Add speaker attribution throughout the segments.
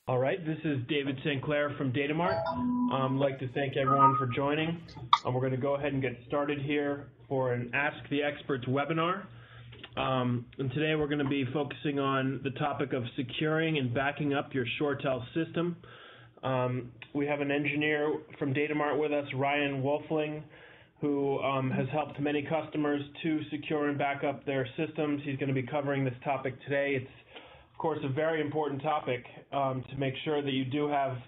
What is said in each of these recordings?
Speaker 1: All right, this is David St. Clair from Datamart. I'd like to thank everyone for joining. We're going to go ahead and get started here for an Ask the Experts webinar. And today we're going to be focusing on the topic of securing and backing up your ShoreTel system. We have an engineer from Datamart with us, Ryan Wolfling, who has helped many customers to secure and back up their systems. He's going to be covering this topic today. It's of course, a very important topic to make sure that you do have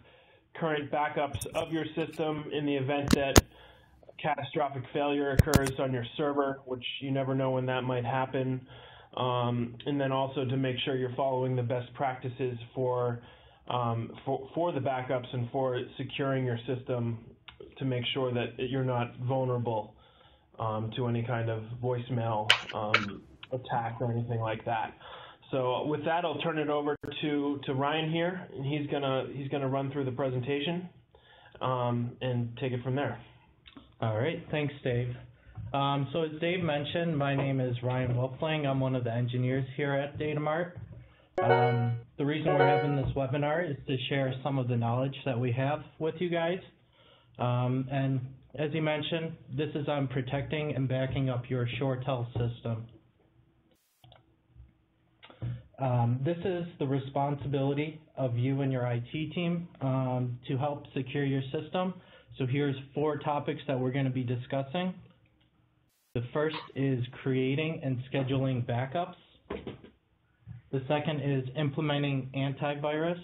Speaker 1: current backups of your system in the event that catastrophic failure occurs on your server, which you never know when that might happen. And then also to make sure you're following the best practices for the backups and for securing your system to make sure that you're not vulnerable to any kind of voicemail attack or anything like that. So with that, I'll turn it over to Ryan here, and he's gonna run through the presentation and take it from there.
Speaker 2: All right, thanks, Dave. So as Dave mentioned, my name is Ryan Wolfling. I'm one of the engineers here at Datamart. The reason we're having this webinar is to share some of the knowledge that we have with you guys. And as he mentioned, this is on protecting and backing up your ShoreTel system. This is the responsibility of you and your IT team to help secure your system. So here's 4 topics that we're going to be discussing. The first is creating and scheduling backups. The second is implementing antivirus.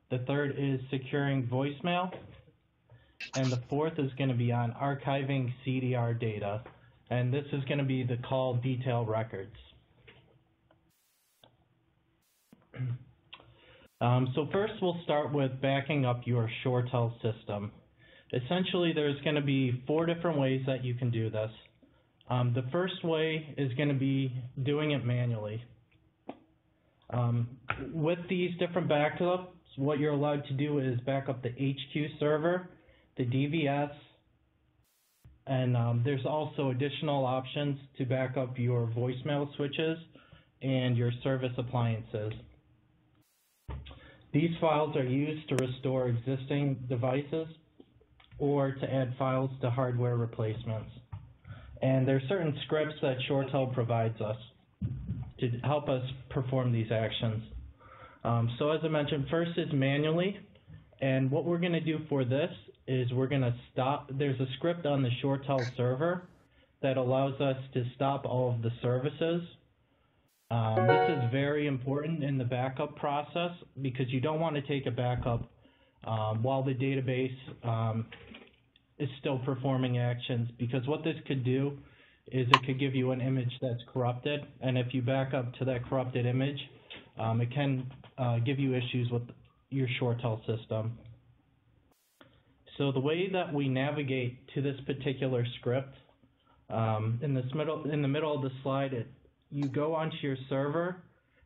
Speaker 2: The third is securing voicemail. And the fourth is going to be on archiving CDR data. And this is going to be the call detail records. So first we'll start with backing up your ShoreTel system. Essentially there's going to be 4 different ways that you can do this. The first way is going to be doing it manually. With these different backups, what you're allowed to do is back up the HQ server, the DVS, and there's also additional options to back up your voicemail switches and your service appliances. These files are used to restore existing devices or to add files to hardware replacements. And there are certain scripts that ShoreTel provides us to help us perform these actions. So as I mentioned, first is manually. And what we're going to do for this is we're going to stop. There's a script on the ShoreTel server that allows us to stop all of the services. This is very important in the backup process because you don't want to take a backup while the database is still performing actions, because what this could do is it could give you an image that's corrupted, and if you back up to that corrupted image, it can give you issues with your ShoreTel system. So the way that we navigate to this particular script, in the middle of the slide, you go onto your server,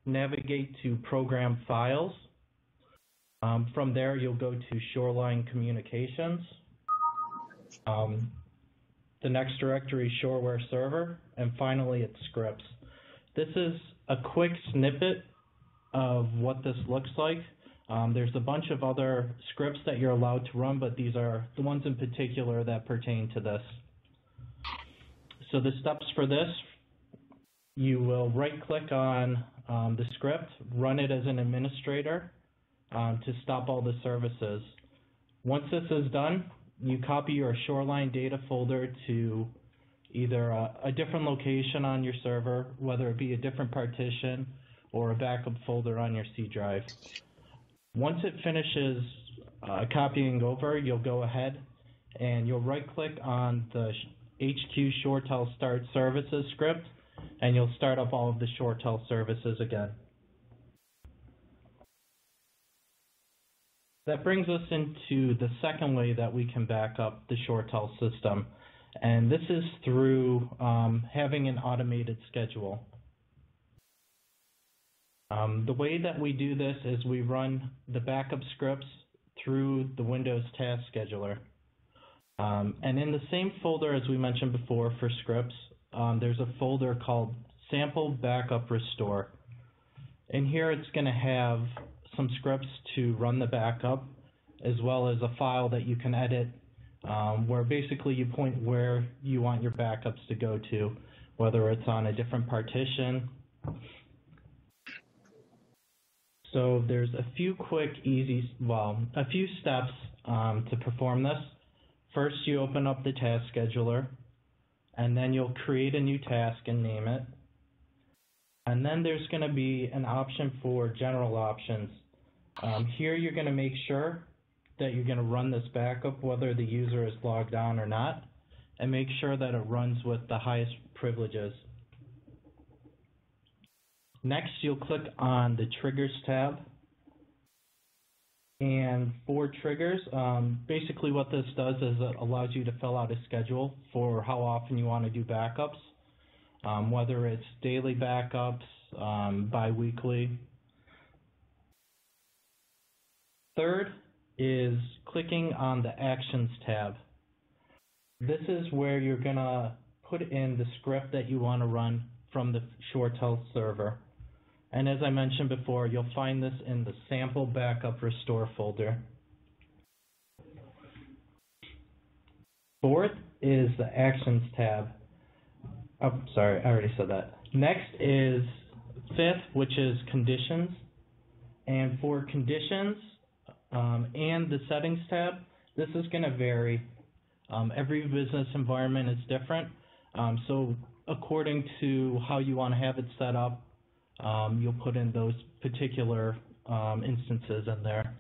Speaker 2: navigate to Program Files. From there, you'll go to Shoreline Communications. The next directory, Shoreware Server, and finally, it's Scripts. This is a quick snippet of what this looks like. There's a bunch of other scripts that you're allowed to run, but these are the ones in particular that pertain to this. So the steps for this: you will right-click on the script, run it as an administrator to stop all the services. Once this is done, you copy your Shoreline data folder to either a different location on your server, whether it be a different partition or a backup folder on your C drive. Once it finishes copying over, you'll go ahead and you'll right-click on the HQ ShoreTel Start Services script, and you'll start up all of the ShoreTel services again. That brings us into the second way that we can back up the ShoreTel system, and this is through having an automated schedule. The way that we do this is we run the backup scripts through the Windows Task Scheduler. And in the same folder as we mentioned before for scripts, there's a folder called Sample Backup Restore. In here it's going to have some scripts to run the backup, as well as a file that you can edit, where basically you point where you want your backups to go to, whether it's on a different partition. So there's a few quick, a few steps to perform this. First, you open up the task scheduler, and then you'll create a new task and name it. And then there's going to be an option for general options. Here you're going to make sure that you're going to run this backup whether the user is logged on or not, and make sure that it runs with the highest privileges. Next, you'll click on the Triggers tab. And for triggers, basically what this does is it allows you to fill out a schedule for how often you want to do backups, whether it's daily backups, bi-weekly. Third is clicking on the Actions tab. This is where you're going to put in the script that you want to run from the ShoreTel server. And as I mentioned before, you'll find this in the Sample Backup Restore folder. Fourth is the Actions tab. Oh, sorry, I already said that. Next is fifth, which is Conditions. And for Conditions and the Settings tab, this is going to vary. Every business environment is different. So according to how you want to have it set up, you'll put in those particular instances in there.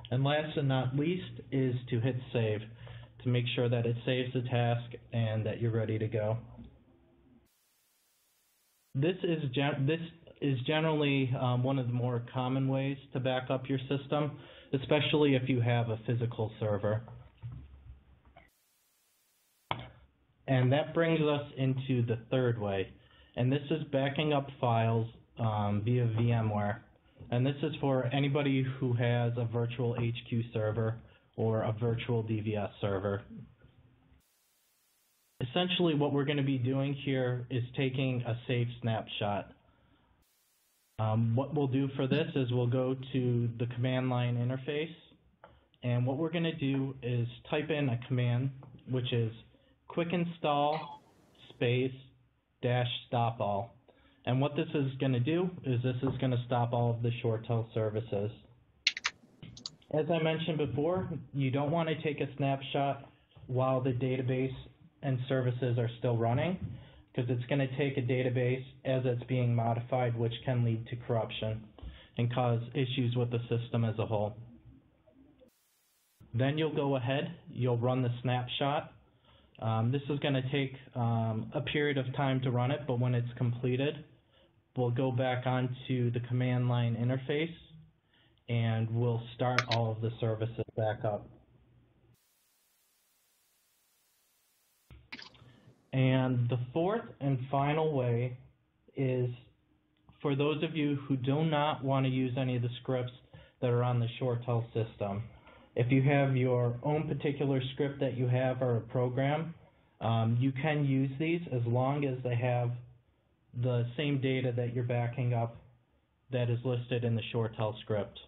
Speaker 2: And last and not least is to hit save to make sure that it saves the task and that you're ready to go. This is generally one of the more common ways to back up your system, especially if you have a physical server. And that brings us into the third way, and this is backing up files via VMware. And this is for anybody who has a virtual HQ server or a virtual DVS server. Essentially what we're going to be doing here is taking a safe snapshot. What we'll do for this is we'll go to the command line interface, and what we're going to do is type in a command, which is quick install --stop all. And what this is going to do is this is going to stop all of the ShoreTel services. As I mentioned before, you don't want to take a snapshot while the database and services are still running, because it's going to take a database as it's being modified, which can lead to corruption and cause issues with the system as a whole. Then you'll go ahead, you'll run the snapshot. This is going to take a period of time to run it, but when it's completed, we'll go back onto the command line interface and we'll start all of the services back up. And the fourth and final way is for those of you who do not want to use any of the scripts that are on the ShoreTel system. If you have your own particular script that you have or a program, you can use these as long as they have the same data that you're backing up that is listed in the ShoreTel script.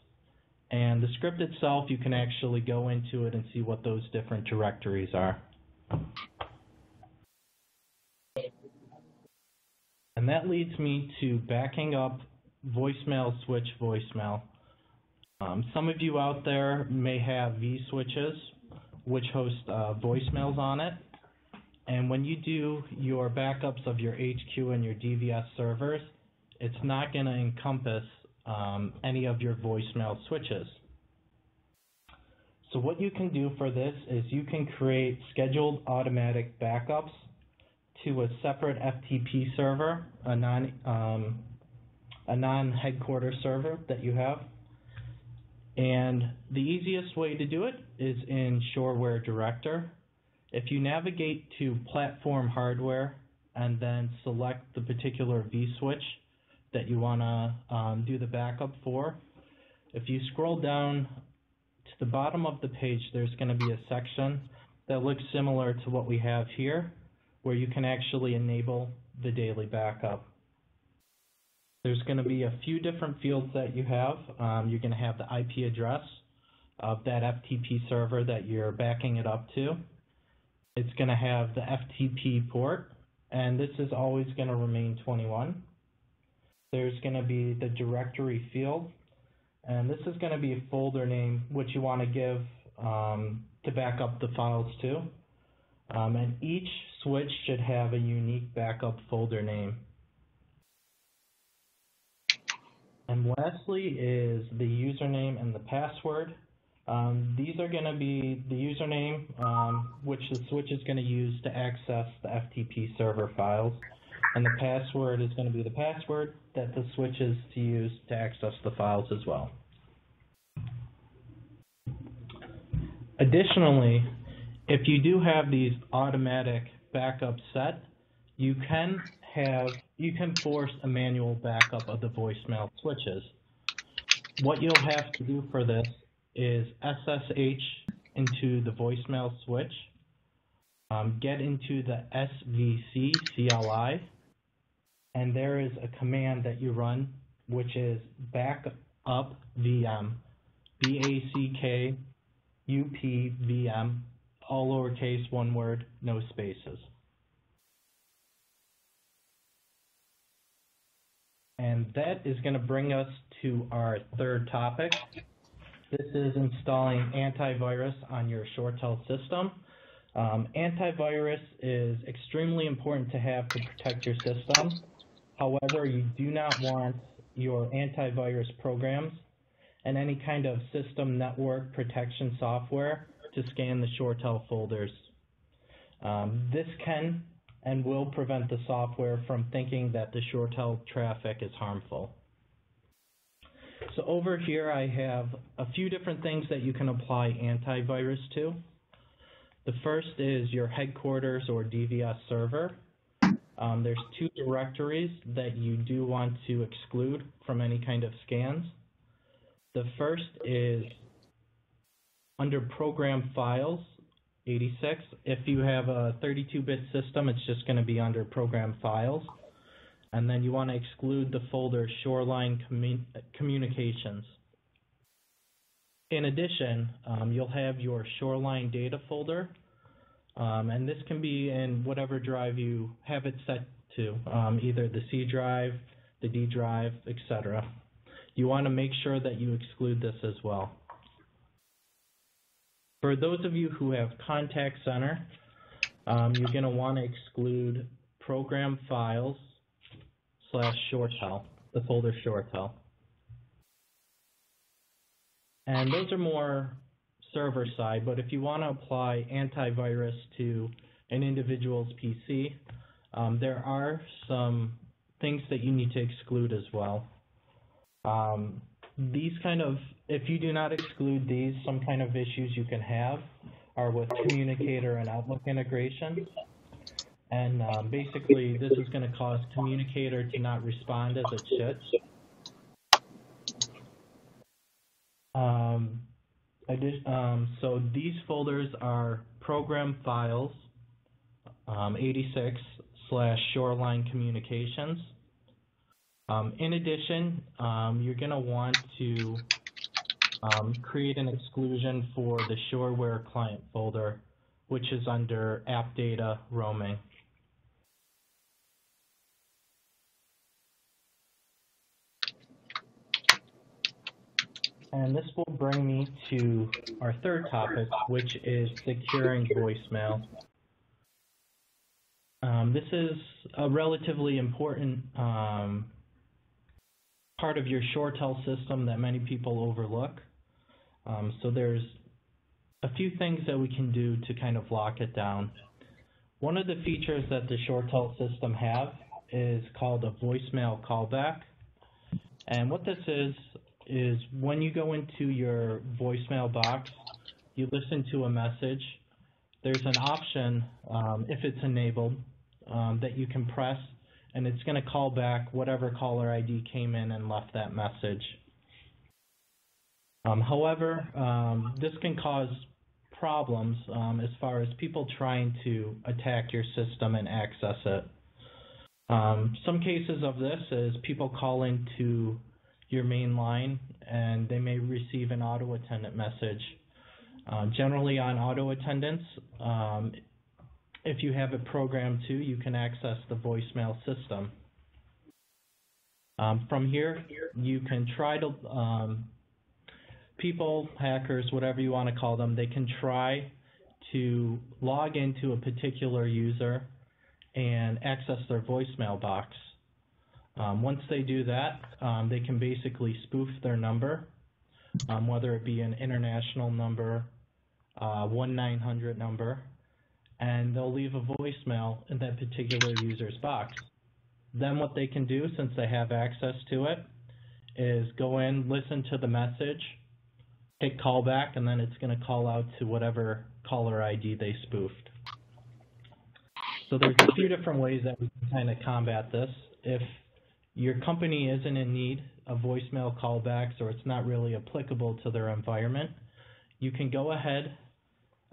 Speaker 2: And the script itself, you can actually go into it and see what those different directories are. And that leads me to backing up voicemail switch voicemail. Some of you out there may have vSwitches, which host voicemails on it. And when you do your backups of your HQ and your DVS servers, it's not going to encompass any of your voicemail switches. So what you can do for this is you can create scheduled automatic backups to a separate FTP server, a non-headquarter server that you have. And the easiest way to do it is in Shoreware Director. If you navigate to Platform Hardware and then select the particular vSwitch that you want to do the backup for, if you scroll down to the bottom of the page, there's going to be a section that looks similar to what we have here, where you can actually enable the daily backup. There's going to be a few different fields that you have. You're going to have the IP address of that FTP server that you're backing it up to. It's going to have the FTP port, and this is always going to remain 21. There's going to be the directory field, and this is going to be a folder name which you want to give to back up the files to. And each switch should have a unique backup folder name. And lastly is the username and the password. These are going to be the username which the switch is going to use to access the FTP server files, and the password is going to be the password that the switch is to use to access the files as well. Additionally, if you do have these automatic backups set, you can force a manual backup of the voicemail switches. What you'll have to do for this is SSH into the voicemail switch, get into the SVC CLI, and there is a command that you run which is backup VM, BACKUP-VM, all lowercase, one word, no spaces. And that is going to bring us to our third topic. This is installing antivirus on your ShoreTel system. Antivirus is extremely important to have to protect your system. However, you do not want your antivirus programs and any kind of system network protection software to scan the ShoreTel folders. This can and will prevent the software from thinking that the ShoreTel traffic is harmful. So over here I have a few different things that you can apply antivirus to. The first is your headquarters or DVS server. There's two directories that you do want to exclude from any kind of scans. The first is under Program Files, 86. If you have a 32-bit system, it's just going to be under Program Files. And then you want to exclude the folder Shoreline Communications. In addition, you'll have your Shoreline data folder, and this can be in whatever drive you have it set to, either the C drive, the D drive, etc. You want to make sure that you exclude this as well. For those of you who have Contact Center, you're going to want to exclude Program Files / ShoreTel, the folder ShoreTel. And those are more server side, but if you want to apply antivirus to an individual's PC, there are some things that you need to exclude as well. If you do not exclude these, some kind of issues you can have are with Communicator and Outlook integration. And basically, this is going to cause Communicator to not respond as it should. So these folders are Program Files, 86 / Shoreline Communications. In addition, you're going to want to create an exclusion for the Shoreware Client folder, which is under App Data Roaming. And this will bring me to our third topic, which is securing voicemail. This is a relatively important part of your ShoreTel system that many people overlook. So there's a few things that we can do to kind of lock it down. One of the features that the ShoreTel system have is called a voicemail callback. And what this is when you go into your voicemail box, you listen to a message, there's an option, if it's enabled, that you can press, and it's going to call back whatever caller ID came in and left that message. However, this can cause problems as far as people trying to attack your system and access it. Some cases of this is people call into your main line and they may receive an auto attendant message. Generally on auto attendants, if you have it programmed too, you can access the voicemail system. From here, you can try to, people, hackers, whatever you want to call them, they can try to log into a particular user and access their voicemail box. Once they do that, they can basically spoof their number, whether it be an international number, 1-900 number, and they'll leave a voicemail in that particular user's box. Then what they can do, since they have access to it, is go in, listen to the message, hit callback, and then it's going to call out to whatever caller ID they spoofed. So there's a few different ways that we can kind of combat this. If your company isn't in need of voicemail callbacks or it's not really applicable to their environment, you can go ahead,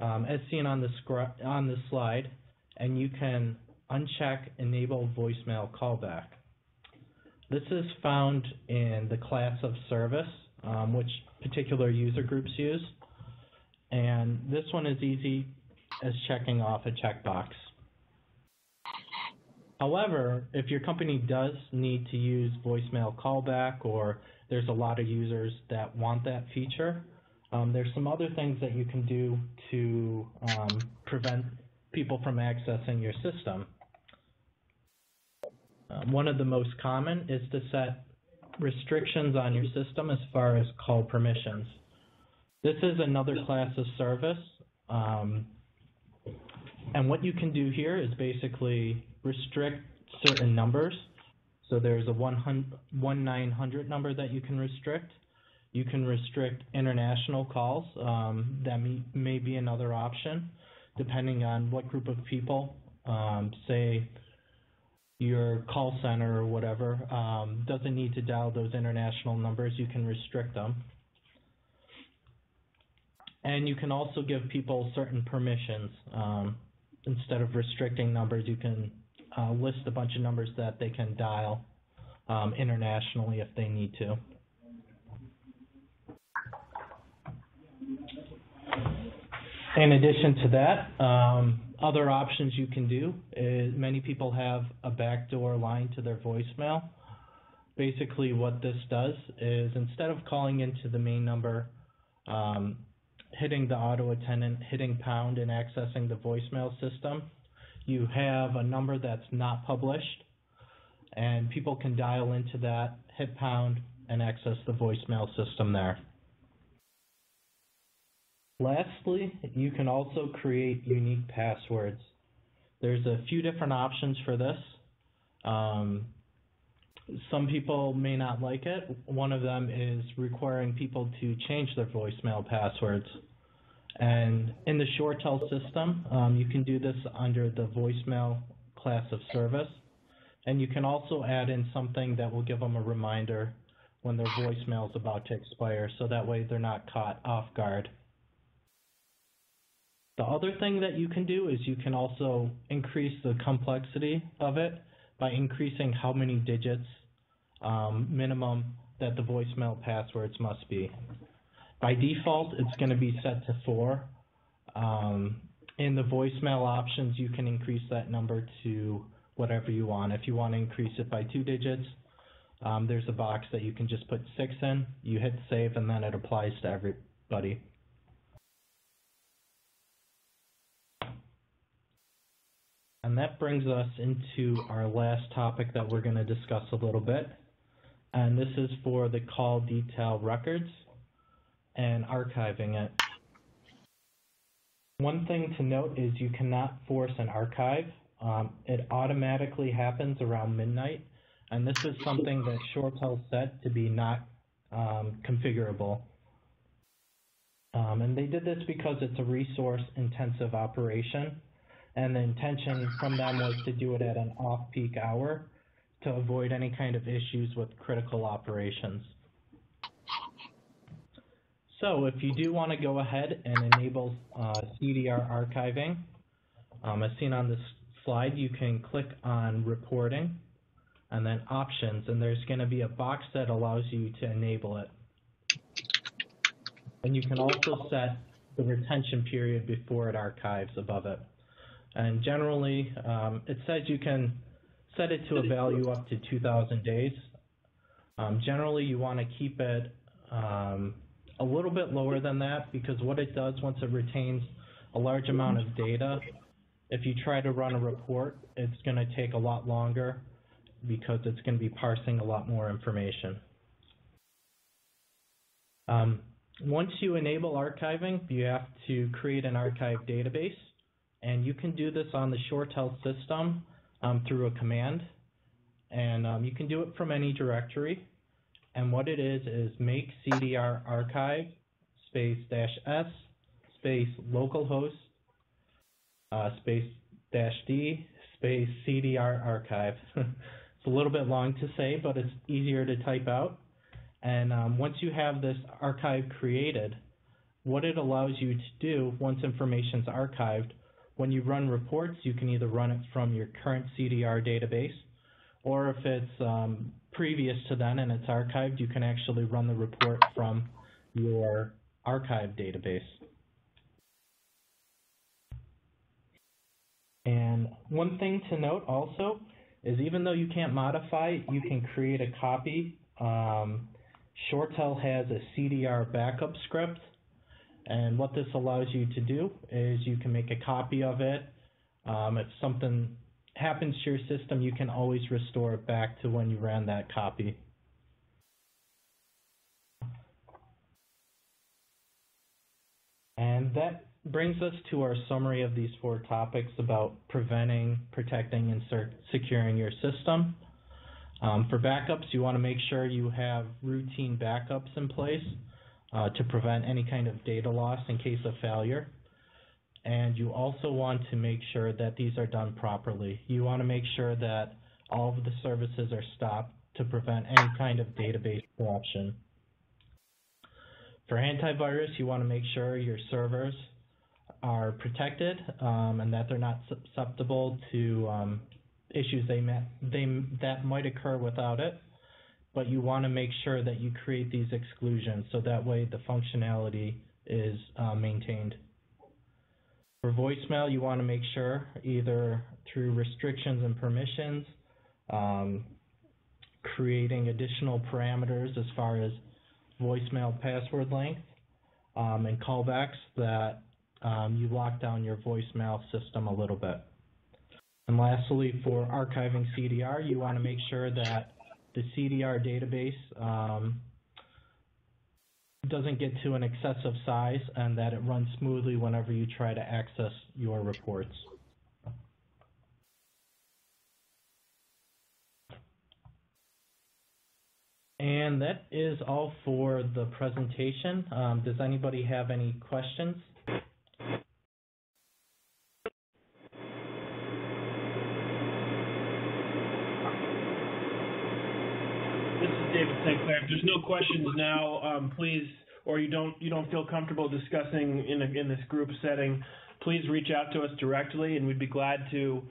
Speaker 2: as seen on the slide, and you can uncheck Enable Voicemail Callback. This is found in the class of service, which particular user groups use, and this one is easy as checking off a checkbox. However, if your company does need to use voicemail callback or there's a lot of users that want that feature, there's some other things that you can do to prevent people from accessing your system. One of the most common is to set restrictions on your system as far as call permissions. This is another class of service, and what you can do here is basically restrict certain numbers. So there's a 1-900 number that you can restrict. You can restrict international calls. That may be another option, depending on what group of people, say your call center or whatever, doesn't need to dial those international numbers. You can restrict them. And you can also give people certain permissions. Instead of restricting numbers, you can list a bunch of numbers that they can dial internationally if they need to. In addition to that, other options you can do is many people have a backdoor line to their voicemail. Basically what this does is instead of calling into the main number, hitting the auto attendant, hitting pound and accessing the voicemail system, you have a number that's not published and people can dial into that, hit pound, and access the voicemail system there. Lastly, you can also create unique passwords. There's a few different options for this. Some people may not like it. One of them is requiring people to change their voicemail passwords. And in the ShoreTel system, you can do this under the voicemail class of service. And you can also add in something that will give them a reminder when their voicemail is about to expire, so that way they're not caught off guard. The other thing that you can do is you can also increase the complexity of it by increasing how many digits minimum that the voicemail passwords must be. By default, it's going to be set to 4. In the voicemail options, you can increase that number to whatever you want. If you want to increase it by 2 digits, there's a box that you can just put 6 in, you hit save, and then it applies to everybody. And that brings us into our last topic that we're going to discuss a little bit. And this is for the call detail records and archiving it. One thing to note is you cannot force an archive. It automatically happens around midnight. And this is something that ShoreTel set to be not configurable. And they did this because it's a resource-intensive operation. And the intention from them was to do it at an off-peak hour to avoid any kind of issues with critical operations. So if you do want to go ahead and enable CDR archiving, as seen on this slide, you can click on Reporting and then Options, and there's going to be a box that allows you to enable it. And you can also set the retention period before it archives above it. And generally, it says you can set it to a value up to 2,000 days. Generally, you want to keep it a little bit lower than that, because what it does once it retains a large amount of data, if you try to run a report, it's going to take a lot longer because it's going to be parsing a lot more information. Once you enable archiving, you have to create an archive database, and you can do this on the ShoreTel system through a command, and you can do it from any directory. And what it is make CDR archive space -s space localhost space -d space CDR archive. It's a little bit long to say, but it's easier to type out. And once you have this archive created, what it allows you to do once information's archived, when you run reports, you can either run it from your current CDR database, or if it's previous to then and it's archived, you can actually run the report from your archive database. And one thing to note also is, even though you can't modify it, you can create a copy. ShoreTel has a CDR backup script, and what this allows you to do is you can make a copy of it. If something happens to your system, you can always restore it back to when you ran that copy. And that brings us to our summary of these 4 topics about preventing, protecting, and securing your system. For backups, you want to make sure you have routine backups in place to prevent any kind of data loss in case of failure. And you also want to make sure that these are done properly. You want to make sure that all of the services are stopped to prevent any kind of database corruption. For antivirus, you want to make sure your servers are protected and that they're not susceptible to issues that might occur without it. But you want to make sure that you create these exclusions so that way the functionality is maintained. For voicemail, you want to make sure, either through restrictions and permissions, creating additional parameters as far as voicemail password length, and callbacks, that you lock down your voicemail system a little bit. And lastly, for archiving CDR, you want to make sure that the CDR database doesn't get to an excessive size and that it runs smoothly whenever you try to access your reports. And that is all for the presentation. Does anybody have any questions?
Speaker 1: David St. Clair. If there's no questions now, please, or you don't feel comfortable discussing in this group setting, please reach out to us directly, and we'd be glad to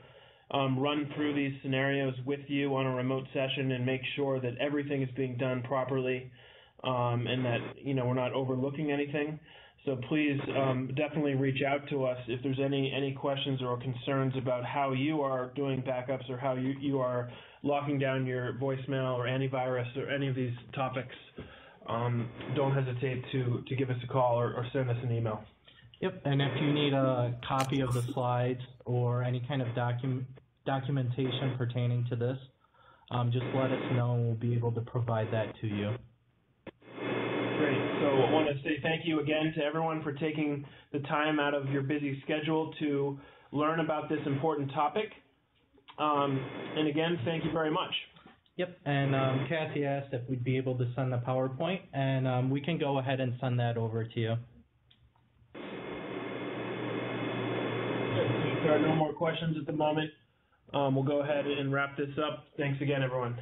Speaker 1: run through these scenarios with you on a remote session and make sure that everything is being done properly, and that we're not overlooking anything. So please definitely reach out to us if there's any questions or concerns about how you are doing backups or how you are locking down your voicemail or antivirus or any of these topics. Don't hesitate to give us a call or send us an email.
Speaker 2: Yep, and if you need a copy of the slides or any kind of documentation pertaining to this, just let us know and we'll be able to provide that to you.
Speaker 1: Great. So I want to say thank you again to everyone for taking the time out of your busy schedule to learn about this important topic. And again, thank you very much.
Speaker 2: Yep, and Kathy asked if we'd be able to send the PowerPoint, and we can go ahead and send that over to you.
Speaker 1: If there are no more questions at the moment, we'll go ahead and wrap this up. Thanks again, everyone.